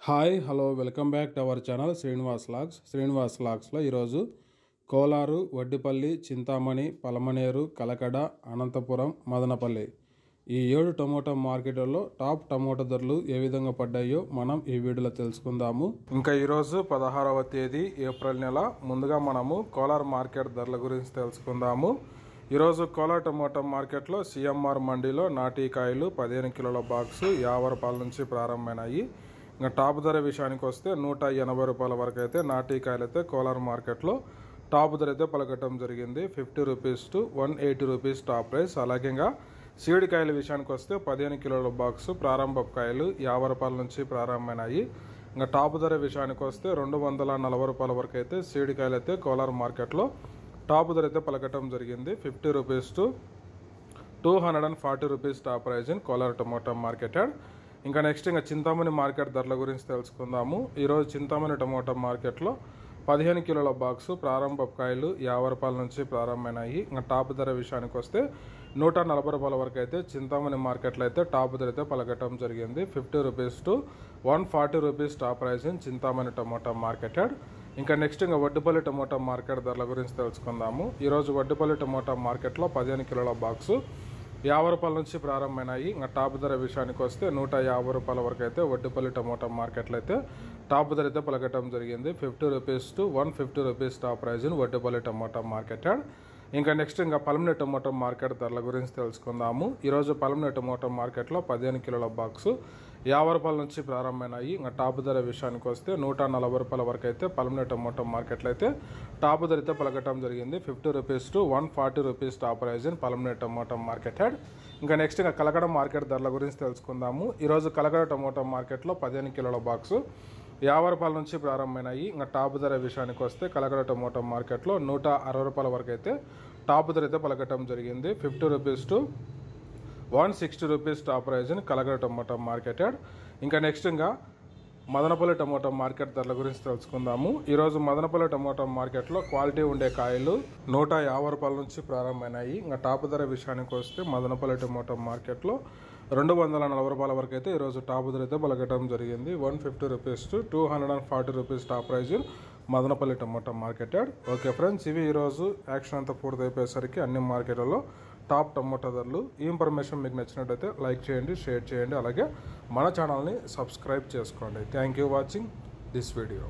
Hi hello welcome back to our channel Srinivas లాగ్స్లో ఈరోజు కోలారు, వడ్డిపల్లి, చింతామణి, పలమనేరు, కలకడ, అనంతపురం, మదనపల్లి ఈ 7 టమోటా మార్కెట్లలో టాప్ టమోటా ధరలు ఏ విధంగా పడ్డాయో మనం ఈ వీడియోలో తెలుసుకుందాము. ఇంకా ఈరోజు 16వ తేదీ ఏప్రిల్ నెల. ముందుగా మనము కోలార్ మార్కెట్ ధరల గురించి తెలుసుకుందాము. ఈరోజు కోలార్ టమోటా మార్కెట్లో సిఎంఆర్ మండీలో నాటీ కాయలు 15 కిలోల బాక్సు 50 రూపాయల నుంచి ప్రారంభమైనాయి. ఇంకా టాప్ ధర విషయానికి వస్తే 180 రూపాయల వరకు అయితే నాటీ కాయలు అయితే కోలార్ మార్కెట్లో టాప్ ధర అయితే పలకటం జరిగింది. 50 rupees to 180 rupees top price. అలాగే ఇంకా సీడ్ కాయల విషయానికి వస్తే 15 కిలోల బాక్సు ప్రారంభ కాయలు 50 రూపాయల నుంచి ప్రారంభమైనాయి. ఇంకా టాప్ ధర విషయానికి వస్తే 240 రూపాయల వరకు అయితే సీడ్ కాయలు అయితే కోలార్ మార్కెట్లో టాప్ ధర అయితే పలకటం జరిగింది. 50 rupees to 240 rupees top price in Kolar tomato market. ఇంకా నెక్స్ట్ ఇంకా చింతామణి మార్కెట్ ధరల గురించి తెలుసుకుందాము. ఈరోజు చింతామణి టమోటా మార్కెట్లో 15 కిలోల బాక్సు ప్రారంభ కాయలు 50 రూపాయల నుంచి ప్రారంభమైనాయి. ఇంకా టాప్ ధర విషయానికి వస్తే 140 రూపాయల వరకు అయితే చింతామణి మార్కెట్లో అయితే టాప్ ధర అయితే పలకటం జరిగింది. 50 rupees to 140 rupees top price in Chintamani tomato market. ఇంకా నెక్స్ట్ ఇంకా వడ్డిపల్లి టమోటా మార్కెట్ ధరల గురించి తెలుసుకుందాము. ఈరోజు వడ్డిపల్లి టమోటా మార్కెట్లో 15 కిలోల బాక్సు 50 రూపాయల నుంచి ప్రారంభమైనాయి. ఇంకా టాప్ ధర విషయానికి వస్తే 150 రూపాయల వరకు అయితే వడ్డిపల్లి టమోటా మార్కెట్లో అయితే టాప్ ధర అయితే పలకటం జరిగింది. 50 rupees to 150 rupees top price in Vaddipalli tomato market. ఇంకా నెక్స్ట్ ఇంకా పలమనేరు టమోటా మార్కెట్ ధరల గురించి తెలుసుకుందాము. ఈరోజు పలమనేరు టమోటా మార్కెట్లో 15 కిలోల బాక్సు 50 రూపాయల నుంచి ప్రారంభమైనాయి. ఇంకా టాప్ ధర విషయానికి వస్తే 140 రూపాయల వరకు అయితే పలమనేరు టమోటా మార్కెట్లో అయితే టాప్ ధర అయితే పలకటం జరిగింది. 50 rupees to 140 rupees top price in Palamaner tomato market. ఇంకా నెక్స్ట్ ఇంకా కలకడ మార్కెట్ ధరల గురించి తెలుసుకుందాము. ఈరోజు కలకడ టమోటా మార్కెట్లో 15 కిలోల బాక్సు 50 రూపాయల నుంచి ప్రారంభమైనాయి. ఇంకా టాప్ ధర విషయానికి వస్తే కలకడ టమోటా మార్కెట్లో 160 రూపాయల వరకు అయితే టాప్ ధర అయితే పలకటం జరిగింది. 50 rupees to 160 rupees top price in Kalakada tomato market. ఇంకా నెక్స్ట్ ఇంకా మదనపల్లి టమోటా మార్కెట్ ధరల గురించి తెలుసుకుందాము. ఈరోజు మదనపల్లి టమోటా మార్కెట్లో క్వాలిటీ ఉండే కాయలు 150 రూపాయల నుంచి ప్రారంభమైనాయి. ఇంకా టాప్ ధర విషయానికి వస్తే మదనపల్లి టమోటా మార్కెట్లో 240 రూపాయల వరకు అయితే ఈరోజు టాప్ ధర అయితే పలకటం జరిగింది. 150 rupees to 240 rupees top price in Madanapalle tomato market. Okay friends, ఇవి ఈరోజు యాక్షన్ అంతా పూర్తయిపోయేసరికి అన్ని మార్కెట్లలో టాప్ టమోటా ధరలు. ఈ ఇన్ఫర్మేషన్ మీకు నచ్చినట్టయితే లైక్ చేయండి, షేర్ చేయండి, అలాగే మన ఛానల్ని సబ్స్క్రైబ్ చేసుకోండి. Thank you watching this video.